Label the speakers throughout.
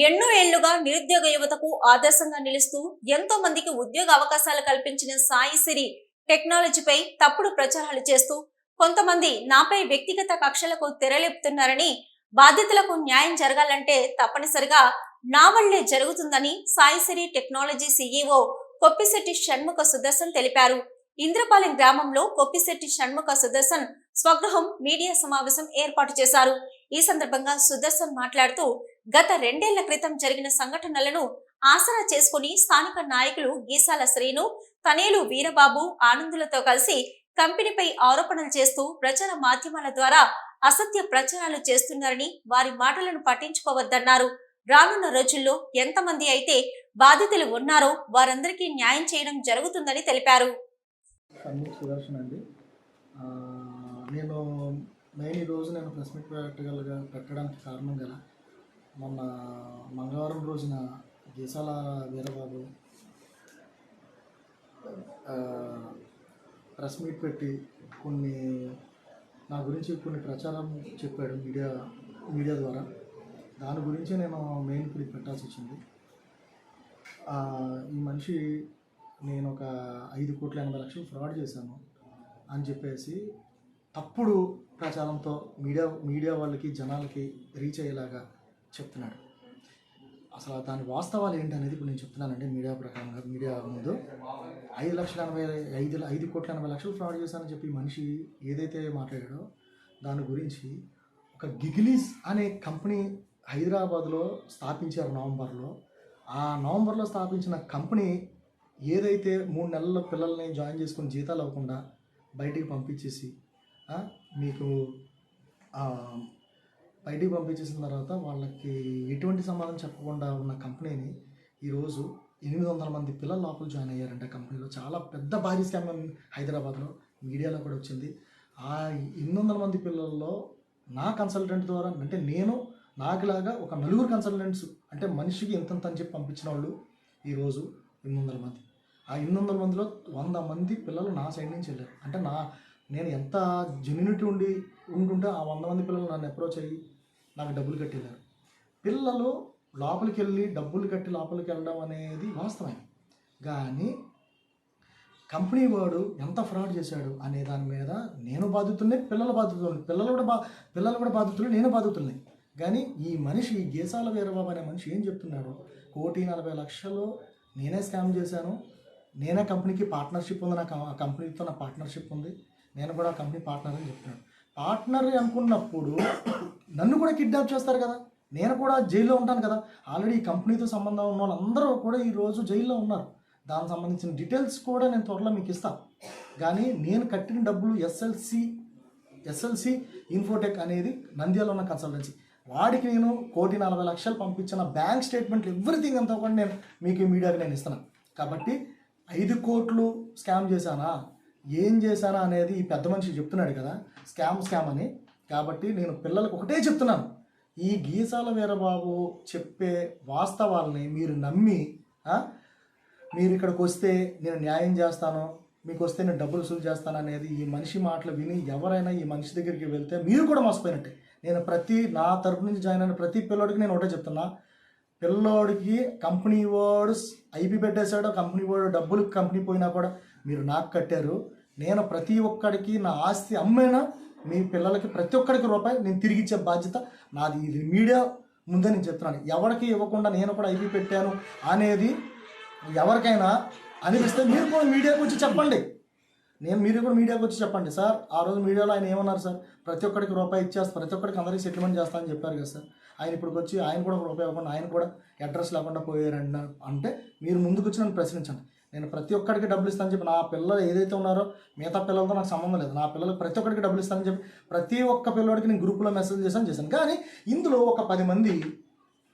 Speaker 1: ఎన్నో ఏళ్లుగా నిరుద్యోగ యువతకు ఆదర్శంగా నిలుస్తూ ఎంతో మందికి ఉద్యోగ అవకాశాలు కల్పించిన సాయి సిరి టెక్నాలజీపై తప్పుడు ప్రచారాలు చేస్తూ కొంతమంది నాపై వ్యక్తిగత కక్షలకు తెరలేపుతున్నారని, బాధితులకు న్యాయం జరగాలంటే తప్పనిసరిగా నా వల్లే జరుగుతుందని సాయి సిరి టెక్నాలజీ సీఈఓ కొప్పిశెట్టి షణ్ముఖ సుదర్శన్ తెలిపారు. ఇంద్రపాలెం గ్రామంలో కొప్పిశెట్టి షణ్ముఖ సుదర్శన్ స్వగృహం మీడియా సమావేశం ఏర్పాటు చేశారు. ఈ సందర్భంగా సుదర్శన్ మాట్లాడుతూ గత 2 ఏళ్ల క్రితం జరిగిన సంఘటనలను ఆసరా చేసుకుని స్థానిక నాయకులు గీసాల శ్రీను, తనేలు వీరబాబు, ఆనందులతో కలిసి కంపెనీపై ఆరోపణలు చేస్తూ ప్రచార మాధ్యమాల ద్వారా అసత్య ప్రచారాలు చేస్తున్నారని, వారి మాటలను పట్టించుకోవద్దన్నారు. రానున్న రోజుల్లో ఎంతమంది అయితే బాధితులు ఉన్నారో వారందరికీ న్యాయం చేయడం జరుగుతుందని తెలిపారు.
Speaker 2: నేను మెయిన్ ఈరోజు ప్రెస్ మీట్ పెట్టడానికి కారణం గల మొన్న మంగళవారం రోజున గీసాల వీరబాబు ప్రెస్ మీట్ పెట్టి నా గురించి కొన్ని ప్రచారం చెప్పాడు మీడియా ద్వారా. దాని గురించి నేను మెయిన్ ఇప్పుడు పెట్టాల్సి వచ్చింది. ఈ మనిషి నేను ఒక 5,80,00,000 ఫ్రాడ్ చేశాను అని చెప్పేసి తప్పుడు ప్రచారంతో మీడియా వాళ్ళకి జనాలకి రీచ్ అయ్యేలాగా చెప్తున్నాడు. అసలు దాని వాస్తవాలు ఏంటి అనేది ఇప్పుడు నేను చెప్తున్నానండి. మీడియా ప్రకారంగా మీడియా ముందు 5,80,00,000 ఫ్రాడ్ చేశానని చెప్పి మనిషి ఏదైతే మాట్లాడాడో దాని గురించి ఒక గిగిలీస్ అనే కంపెనీ హైదరాబాద్లో స్థాపించారు నవంబర్లో. ఆ నవంబర్లో స్థాపించిన కంపెనీ ఏదైతే 3 నెలల పిల్లల్ని జాయిన్ చేసుకుని జీతాలు అవ్వకుండా బయటికి పంపించేసి బయటికి పంపించేసిన తర్వాత వాళ్ళకి ఎటువంటి సమాధానం చెప్పకుండా ఉన్న కంపెనీని ఈరోజు 800 మంది పిల్లలు లోపల జాయిన్ అయ్యారంట కంపెనీలో. చాలా పెద్ద భారీ స్కామ్ హైదరాబాద్లో మీడియాలో కూడా వచ్చింది. ఆ 800 మంది పిల్లల్లో నా కన్సల్టెంట్ ద్వారా, అంటే నేను నాకులాగా ఒక 4 కన్సల్టెంట్స్, అంటే మనిషికి ఎంతంత అని చెప్పి పంపించిన వాళ్ళు ఈరోజు 800 మంది. ఆ 800 మందిలో 100 మంది పిల్లలు నా సైడ్ నుంచి వెళ్ళారు. అంటే నేను ఎంత జెన్యూనిటీ ఉంటుంటే ఆ 100 మంది పిల్లలు నన్ను అప్రోచ్ అయ్యి నాకు డబ్బులు కట్టేళ్ళారు. పిల్లలు లోపలికి వెళ్ళి డబ్బులు కట్టి లోపలికి వెళ్ళడం అనేది వాస్తవమే, కానీ కంపెనీ వాడు ఎంత ఫ్రాడ్ చేశాడు అనే దాని మీద నేను బాధితుల్ని, పిల్లలు కూడా బాధితులు, నేను బాధితుల్ని. కానీ ఈ మనిషి గీసాల వీరబాబు అనే మనిషి ఏం చెప్తున్నాడు, 1,40,00,000 నేనే స్కామ్ చేశాను, నేనే కంపెనీకి పార్ట్నర్షిప్ ఉంది, నాకు ఆ కంపెనీతో నా పార్ట్నర్షిప్ ఉంది, నేను కూడా ఆ కంపెనీ పార్ట్నర్ అని చెప్తున్నాడు. పార్ట్నర్ అనుకున్నప్పుడు నన్ను కూడా కిడ్నాప్ చేస్తారు కదా, నేను కూడా జైల్లో ఉంటాను కదా. ఆల్రెడీ ఈ కంపెనీతో సంబంధం ఉన్న వాళ్ళందరూ కూడా ఈరోజు జైల్లో ఉన్నారు. దానికి సంబంధించిన డీటెయిల్స్ కూడా నేను త్వరలో మీకు ఇస్తాను. కానీ నేను కట్టిన డబ్బులు ఎస్ఎల్సి ఇన్ఫోటెక్ అనేది నంద్యాల ఉన్న కన్సల్టెన్సీ, వాడికి నేను 1,40,00,000 పంపించిన బ్యాంక్ స్టేట్మెంట్లు ఎవ్రీథింగ్ అంతా కూడా నేను మీకు ఈ మీడియాకి నేను ఇస్తున్నాను. కాబట్టి 5 కోట్లు స్కామ్ చేశానా, ఏం చేశానా అనేది ఈ పెద్ద మనిషి చెప్తున్నాడు కదా, స్కామ్ అని. కాబట్టి నేను పిల్లలకు ఒకటే చెప్తున్నాను, ఈ గీసాల వీరబాబు చెప్పే వాస్తవాలని మీరు నమ్మి మీరు ఇక్కడికి వస్తే నేను న్యాయం చేస్తాను, మీకు వస్తే నేను డబ్బులు వసూలు చేస్తాను అనేది ఈ మనిషి మాటలు విని ఎవరైనా ఈ మనిషి దగ్గరికి వెళ్తే మీరు కూడా మోసపోయినట్టే. నేను నా తరపు నుంచి జాయిన్ అయిన ప్రతి పిల్లోడికి నేను ఒకటే చెప్తున్నా, పిల్లోడికి కంపెనీ వాడు ఐపీ పెట్టేశాడు, కంపెనీ వాడు డబ్బులు కంపెనీ పోయినా కూడా మీరు నాకు కట్టారు, నేను ప్రతి ఒక్కడికి నా ఆస్తి అమ్మైనా మీ పిల్లలకి ప్రతి ఒక్కడికి రూపాయి నేను తిరిగి ఇచ్చే బాధ్యత నాది. ఇది మీడియా ముందే నేను చెప్తున్నాను. ఎవరికి ఇవ్వకుండా నేను కూడా ఐపీ పెట్టాను అనేది ఎవరికైనా అనిపిస్తే మీరు కూడా మీడియాకి వచ్చి చెప్పండి. మీరు కూడా మీడియాకి వచ్చి చెప్పండి, సార్ ఆ రోజు మీడియాలో ఆయన ఏమన్నారు సార్, ప్రతి ఒక్కడికి రూపాయి ఇచ్చేస్తారు, ప్రతి ఒక్కడికి అందరికీ సెటిల్మెంట్ చేస్తానని చెప్పారు కదా సార్. ఆయన ఇప్పుడు వచ్చి ఆయన కూడా రూపాయి ఇవ్వకుండా ఆయన కూడా అడ్రస్ లేకుండా పోయారండి అంటే మీరు ముందుకు వచ్చి నన్ను ప్రశ్నించండి. నేను ప్రతి ఒక్కడికి డబ్బులు ఇస్తానని చెప్పి, నా పిల్లలు ఏదైతే ఉన్నారో మిగతా పిల్లలతో నాకు సంబంధం లేదు, నా పిల్లలకు ప్రతి ఒక్కడికి డబ్బులు ఇస్తానని చెప్పి ప్రతి ఒక్క పిల్లడికి నేను గ్రూప్లో మెసేజ్ చేశాను. కానీ ఇందులో ఒక 10 మంది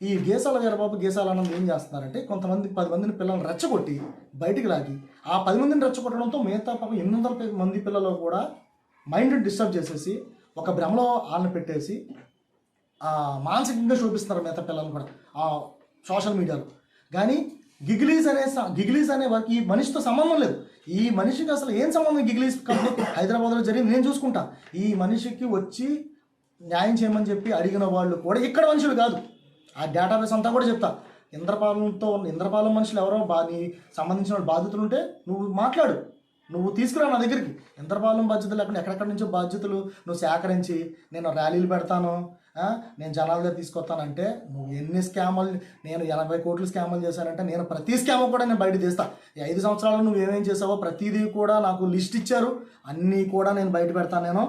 Speaker 2: ఈ గీసాల వీరబాబు, గీసాల ఆనంద్ ఏం చేస్తున్నారంటే, కొంతమంది 10 మందిని పిల్లల్ని రెచ్చగొట్టి బయటికి లాగి ఆ 10 మందిని రెచ్చగొట్టడంతో మిగతా 800 మంది పిల్లలు కూడా మైండ్ డిస్టర్బ్ చేసేసి ఒక భ్రమలో వాళ్ళని పెట్టేసి మానసికంగా చూపిస్తున్నారు మిగతా పిల్లలు కూడా ఆ సోషల్ మీడియాలో. కానీ గిగిలీస్ అనే వారికి ఈ మనిషితో సంబంధం లేదు. ఈ మనిషికి అసలు ఏం సంబంధం, గిగిలీస్ కంపెనీ హైదరాబాద్లో జరిగింది నేను చూసుకుంటా. ఈ మనిషికి వచ్చి న్యాయం చేయమని చెప్పి అడిగిన వాళ్ళు కూడా ఇక్కడ మనుషులు కాదు, ఆ డేటాబేస్ అంతా కూడా చెప్తా. ఇంద్రపాలెం మనుషులు ఎవరో నీ సంబంధించిన బాధ్యతలు ఉంటే నువ్వు మాట్లాడు, నువ్వు తీసుకురా నా దగ్గరికి. ఇంద్రపాలెం బాధ్యతలు లేకుండా ఎక్కడెక్కడి నుంచో బాధ్యతలు నువ్వు సేకరించి నేను ర్యాలీలు పెడతాను, నేను జనాల దగ్గర తీసుకొస్తానంటే నువ్వు ఎన్ని స్కాములు, నేను 80 కోట్లు స్కాములు చేశానంటే నేను ప్రతి స్కామ్ కూడా నేను బయట తీస్తా. ఈ 5 సంవత్సరాలు నువ్వు ఏమేం చేసావో ప్రతిదీ కూడా నాకు లిస్ట్ ఇచ్చారు, అన్నీ కూడా నేను బయట పెడతాను. నేను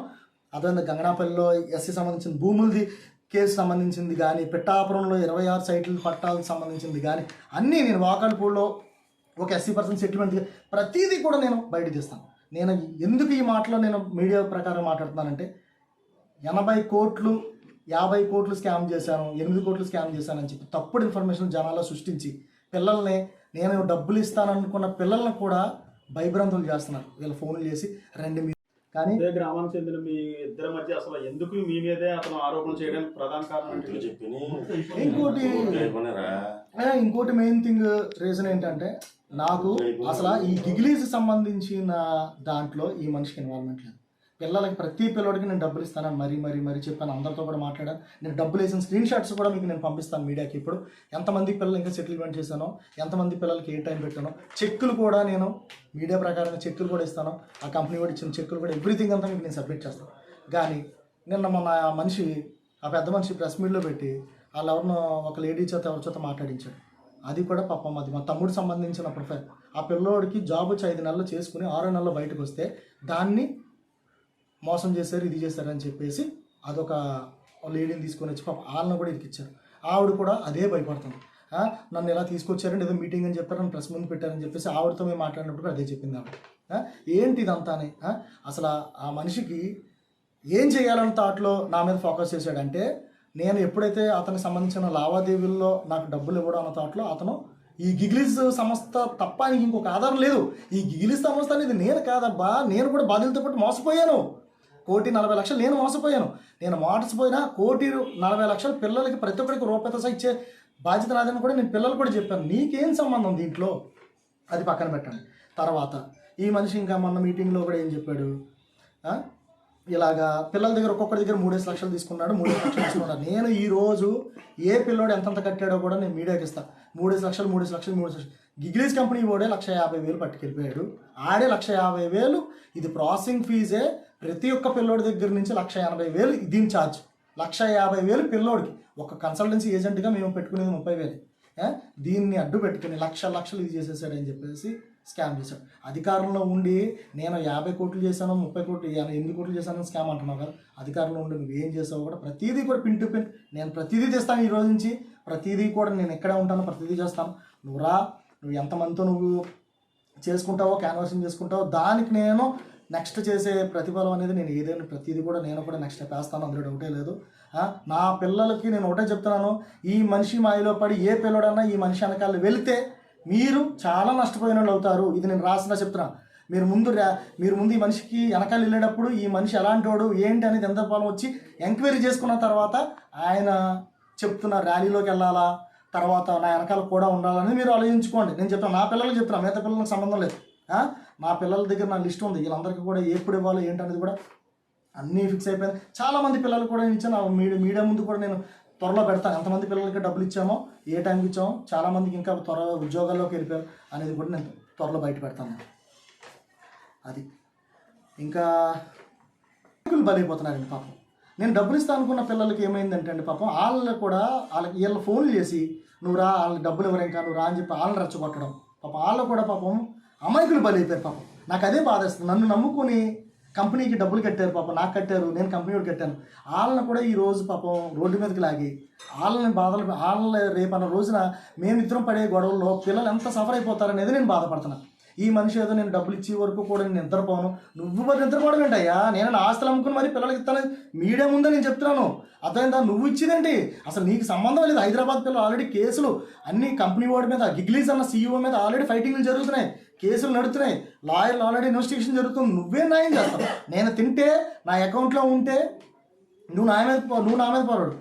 Speaker 2: అదే గంగనాపల్లిలో ఎస్సీ సంబంధించిన భూములది కేసు సంబంధించింది కానీ, పిఠాపురంలో 26 సైట్ల పట్టాలకు సంబంధించింది కానీ అన్నీ నేను వాకాలపూడిలో ఒక 80% సెటిల్మెంట్ ప్రతిదీ కూడా నేను బయట తీస్తాను. నేను ఎందుకు ఈ మాటలో నేను మీడియా ప్రకారం మాట్లాడుతున్నానంటే 80 కోట్లు 50 కోట్లు స్కామ్ చేశాను, 8 కోట్లు స్కామ్ చేశానని చెప్పి తప్పుడు ఇన్ఫర్మేషన్ జనాల్లో సృష్టించి పిల్లల్ని, నేను డబ్బులు ఇస్తాననుకున్న పిల్లల్ని కూడా భయభ్రాంతులు చేస్తున్నారు. వీళ్ళు ఫోన్లు చేసి రండి మీ. కానీ
Speaker 3: గ్రామానికి చెందిన మీ ఇద్దరి మధ్య అసలు ఎందుకు మీ మీదే అతను ఆరోపణ చేయడానికి ప్రధాన కారణం
Speaker 2: ఇంకోటి మెయిన్ థింగ్ రీజన్ ఏంటంటే, నాకు అసలు ఈ గిగిలీస్ సంబంధించిన దాంట్లో ఈ మనిషికి ఇన్వాల్వ్మెంట్ లేదు. పిల్లలకి ప్రతి పిల్లడికి నేను డబ్బులు ఇస్తానని మరీ చెప్పాను, అందరితో కూడా మాట్లాడాను. నేను డబ్బులు వేసిన స్క్రీన్ షాట్స్ కూడా మీకు నేను పంపిస్తాను మీడియాకి. ఇప్పుడు ఎంతమంది పిల్లలు ఇంకా సెటిల్మెంట్ చేశానో, ఎంతమంది పిల్లలకి ఏ టైం పెట్టానో, చెక్కులు కూడా నేను మీడియా ప్రకారంగా చెక్కులు కూడా ఇస్తాను. ఆ కంపెనీ కూడా ఇచ్చిన చెక్కులు కూడా ఎవ్రీథింగ్ అంతా మీకు నేను సబ్మిట్ చేస్తాను. కానీ నిన్న మన మనిషి, ఆ పెద్ద మనిషి ప్రెస్ మీట్లో పెట్టి వాళ్ళు ఎవరినో ఒక లేడీ చేత ఎవరి చేత మాట్లాడించాడు. అది కూడా పాపం అది మా తమ్ముడు సంబంధించిన ప్రొఫైల్. ఆ పిల్లోడికి జాబ్ వచ్చి 5 నెలలు చేసుకుని 6వ నెలలో బయటకు వస్తే దాన్ని మోసం చేశారు, ఇది చేశారని చెప్పేసి అదొక లేడీని తీసుకొని వచ్చి పాపం వాళ్ళని కూడా ఇరికిచ్చారు. ఆవిడ కూడా అదే భయపడుతుంది. నన్ను ఎలా తీసుకొచ్చారంటే ఏదో మీటింగ్ అని చెప్పారు, నన్ను ప్రెస్ ముందు పెట్టారని చెప్పేసి ఆవిడతో మేము మాట్లాడినప్పుడు అదే చెప్పింది ఆవిడ. ఏంటి ఇదంతానే? అసలు ఆ మనిషికి ఏం చేయాలన్న థాట్లో నా మీద ఫోకస్ చేశాడంటే, నేను ఎప్పుడైతే అతనికి సంబంధించిన లావాదేవీల్లో నాకు డబ్బులు ఇవ్వడం అన్న థాట్లో అతను ఈ గిగిలీస్ సంస్థ తప్ప నీకు ఇంకొక ఆధారం లేదు. ఈ గిగిలీస్ సంస్థ అనేది నేను కాదబ్బా, నేను కూడా బాధ్యతతో పాటు మోసపోయాను. 1,40,00,000 నేను మోసపోయాను. నేను మోసపోయినా 1,40,00,000 పిల్లలకి ప్రతి ఒక్కరికి రూపాయి ఇచ్చే బాధ్యత నాదని కూడా నేను పిల్లలు కూడా చెప్పాను. నీకేం సంబంధం దీంట్లో? అది పక్కన పెట్టండి. తర్వాత ఈ మనిషి ఇంకా మొన్న మీటింగ్లో కూడా ఏం చెప్పాడు, ఇలాగా పిల్లల దగ్గర ఒక్కొక్కరి దగ్గర 3 లక్షలు తీసుకున్నాడు, 3 లక్షలు తీసుకున్నాడు. నేను ఈరోజు ఏ పిల్లోడు ఎంతంత కట్టాడో కూడా నేను మీడియాకి ఇస్తాను. 3 లక్షలు గిగిలీస్ కంపెనీ వాడే 1,50,000 పట్టుకెళ్ళిపోయాడు. ఆడే 1,50,000 ఇది ప్రాసెసింగ్ ఫీజే. ప్రతి ఒక్క పిల్లోడి దగ్గర నుంచి 1,80,000 దీని ఛార్జ్. 1,50,000 పిల్లోడికి. ఒక కన్సల్టెన్సీ ఏజెంట్గా మేము పెట్టుకునేది 30,000. దీన్ని అడ్డు పెట్టుకుని లక్షలు ఇది చేసేసాడని చెప్పేసి స్కామ్ చేశాడు. అధికారంలో ఉండి నేను 50 కోట్లు చేశాను, 30 కోట్లు 8 కోట్లు చేశాను స్కామ్ అంటున్నావు కదా. అధికారంలో ఉండి నువ్వు ఏం చేసావు కూడా ప్రతిదీ కూడా పిన్ టు పిన్ నేను ప్రతిదీ తెస్తాను. ఈ రోజు నుంచి ప్రతిదీ కూడా నేను ఎక్కడే ఉంటానో ప్రతిదీ చేస్తాను. నువ్వు రా, నువ్వు ఎంతమందితో నువ్వు చేసుకుంటావో, క్యాన్వాసింగ్ చేసుకుంటావో, దానికి నేను నెక్స్ట్ చేసే ప్రతిఫలం అనేది నేను ఏదైనా ప్రతిదీ కూడా నేను కూడా నెక్స్ట్ స్టెప్ వేస్తాను, అందులో డౌటే లేదు. నా పిల్లలకి నేను ఒకటే చెప్తున్నాను, ఈ మనిషి మాయలో పడి ఏ పిల్లడన్నా ఈ మనిషి వెనకాల వెళితే మీరు చాలా నష్టపోయిన వాళ్ళు అవుతారు. ఇది నేను రాసిన చెప్తున్నాను. మీరు ముందు ఈ మనిషికి వెనకాల వెళ్ళేటప్పుడు ఈ మనిషి ఎలాంటి వాడు ఏంటి అనేది ఎంతపాలం వచ్చి ఎంక్వైరీ చేసుకున్న తర్వాత ఆయన చెప్తున్న ర్యాలీలోకి వెళ్ళాలా, తర్వాత నా వెనకాల కూడా ఉండాలని మీరు ఆలోచించుకోండి. నేను చెప్తాను, నా పిల్లలకు చెప్తున్నాను, మిగతా పిల్లలకు సంబంధం లేదు. నా పిల్లల దగ్గర నా లిస్ట్ ఉంది, వీళ్ళందరికీ కూడా ఎప్పుడు ఇవ్వాలో ఏంటనేది కూడా అన్నీ ఫిక్స్ అయిపోయింది. చాలామంది పిల్లలు కూడా ఇచ్చాను, మీడియా ముందు కూడా నేను త్వరలో పెడతాను. ఎంతమంది పిల్లలకి డబ్బులు ఇచ్చామో, ఏ టైంకి ఇచ్చామో, చాలామందికి ఇంకా త్వరగా ఉద్యోగాల్లోకి వెళ్ళిపోయారు అనేది కూడా నేను త్వరలో బయట పెడతాను. అది ఇంకా బలైపోతున్నారండి పాపం. నేను డబ్బులు ఇస్తాను అనుకున్న పిల్లలకి ఏమైందంటే అండి పాపం వాళ్ళకి వీళ్ళ ఫోన్లు చేసి నువ్వు రా, వాళ్ళకి డబ్బులు ఎవరైనా నువ్వు రా అని చెప్పి వాళ్ళని రెచ్చగొట్టడం. పాపం వాళ్ళు కూడా పాపం అమాయకులు బలైపోయారు. పాపం నాకు అదే బాధేస్తుంది. నన్ను నమ్ముకొని కంపెనీకి డబ్బులు కట్టారు, పాపం నాకు కట్టారు, నేను కంపెనీ కూడా కట్టాను. వాళ్ళని కూడా ఈరోజు పాపం రోడ్డు మీదకి లాగి వాళ్ళని రేపు అన్న రోజున మేమిద్దరం పడే గొడవల్లో పిల్లలు ఎంత సఫర్ అయిపోతారనేది నేను బాధపడుతున్నాను. ఈ మనిషి ఏదో నేను డబ్బులు ఇచ్చే వరకు కూడా నేను నిద్రపోను. నువ్వు మరి నిద్రపోవడం ఏంటయ్యా? నేను నా ఆస్తులు అమ్ముకుని మరి పిల్లలకి ఇస్తాను మీడియా ముందే నేను చెప్తున్నాను. అర్థమైందా? నువ్వు ఇచ్చేదేంటి? అసలు నీకు సంబంధం లేదు. హైదరాబాద్ పిల్లలు ఆల్రెడీ కేసులు అన్ని కంపెనీ వాడి మీద, గిగ్లీస్ అన్న CEO మీద ఆల్రెడీ ఫైటింగ్లు జరుగుతున్నాయి, కేసులు నడుతున్నాయి, లాయర్లు ఆల్రెడీ ఇన్వెస్టిగేషన్ జరుగుతుంది. నువ్వే న్యాయం చేస్తావు. నేను తింటే నా అకౌంట్లో ఉంటే నువ్వు నా మీద పోరాడు.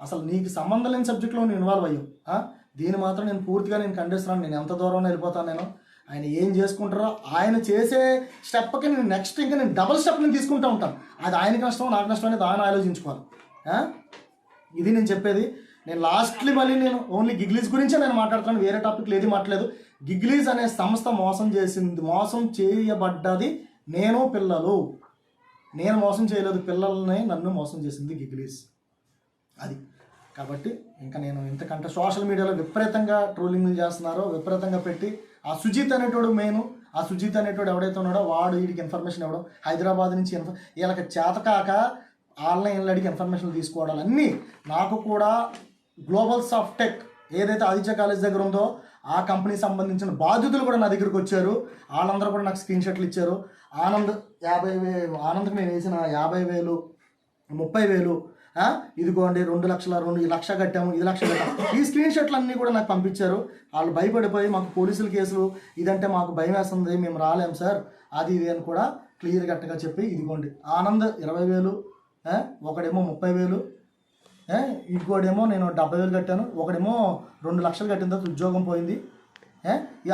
Speaker 2: అసలు నీకు సంబంధం లేని సబ్జెక్ట్లో నువ్వు ఇన్వాల్వ్ అయ్యావు. దీన్ని మాత్రం నేను పూర్తిగా ఖండిస్తున్నాను. నేను ఎంత దూరం వెళ్ళిపోతాను. నేను ఆయన ఏం చేసుకుంటారో ఆయన చేసే స్టెప్కి నేను నెక్స్ట్ ఇంకా నేను డబల్ స్టెప్ నేను తీసుకుంటూ ఉంటాను. అది ఆయనకి నష్టం నాకు నష్టం అనేది ఆయన ఆలోచించుకోవాలి. ఇది నేను చెప్పేది. నేను లాస్ట్లీ మళ్ళీ నేను ఓన్లీ గిగ్లీస్ గురించే నేను మాట్లాడుతున్నాను, వేరే టాపిక్లు ఏది మాట్లాడలేదు. గిగ్లీస్ అనే సంస్థ మోసం చేయబడ్డది నేను పిల్లలు, నేను మోసం చేయలేదు, పిల్లల్ని నన్ను మోసం చేసింది గిగ్లీస్. అది కాబట్టి ఇంకా నేను ఇంతకంటే సోషల్ మీడియాలో విపరీతంగా ట్రోలింగ్లు చేస్తున్నారో విపరీతంగా పెట్టి ఆ సుజిత్ అనేటోడు ఆ సుజిత్ అనేటోడు ఎవడైతే ఉన్నాడో వాడు వీడికి ఇన్ఫర్మేషన్ ఇవ్వడం, హైదరాబాద్ నుంచి వీళ్ళకి చేతకాక ఆన్లైన్లో అడిగి ఇన్ఫర్మేషన్లు తీసుకోవడాలు అన్నీ. నాకు కూడా గ్లోబల్ సాఫ్ట్ టెక్ ఏదైతే ఆదిత్య కాలేజ్ దగ్గర ఉందో ఆ కంపెనీకి సంబంధించిన బాధితులు కూడా నా దగ్గరికి వచ్చారు. వాళ్ళందరూ కూడా నాకు స్క్రీన్ షాట్లు ఇచ్చారు. ఆనంద్కి నేను వేసిన 50,000 30,000 ఇదిగోండి 2 లక్షల 1,00,000 కట్టాము, 1,00,000 కట్టాము, ఈ స్క్రీన్ షాట్లు అన్నీ కూడా నాకు పంపించారు. వాళ్ళు భయపడిపోయి మాకు పోలీసుల కేసులు ఇదంటే మాకు భయం వేస్తుంది, మేము రాలేము సార్ అది ఇది అని కూడా క్లియర్ కట్గా చెప్పి ఇదిగోండి ఆనంద్ 20,000, ఒకడేమో 30,000, ఇంకోడేమో నేను 70,000 కట్టాను, ఒకడేమో 2 లక్షలు కట్టిన తర్వాత ఉద్యోగం పోయింది. ఈ